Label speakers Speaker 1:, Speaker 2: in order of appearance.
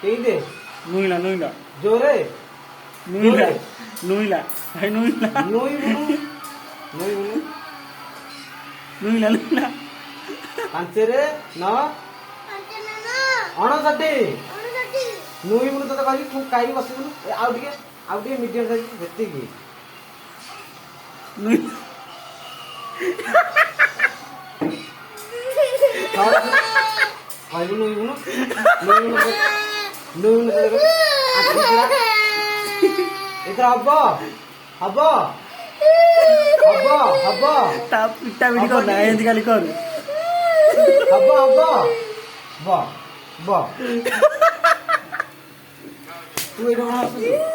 Speaker 1: भूले
Speaker 2: नुईला नुईला
Speaker 1: जोरे
Speaker 2: नुईला नुईला है नुईला
Speaker 1: नोई बुनु
Speaker 2: नुईला नुईला
Speaker 1: ପାଞ୍ଚରେ ନଅ ଅଣଷଠି ନୁଇ ବୁନୁ ତତେ କହିଲି ତୁ କାହିଁକି ବସିବୁନୁ ଆଉ ଟିକେ ମିଡିୟମ ସାଇଜ ସେତିକି
Speaker 2: नुई
Speaker 1: କହିବୁ ନୁଇ ବୁନୁ ଏଥର ହବ ହବ ହବ ହବ
Speaker 2: ତା ପିଟା ପିଟି କରନା ଏମିତି ଖାଲି କର
Speaker 1: ହବ ହବ ବ ବ ତୁ ଏଇଟା କଣ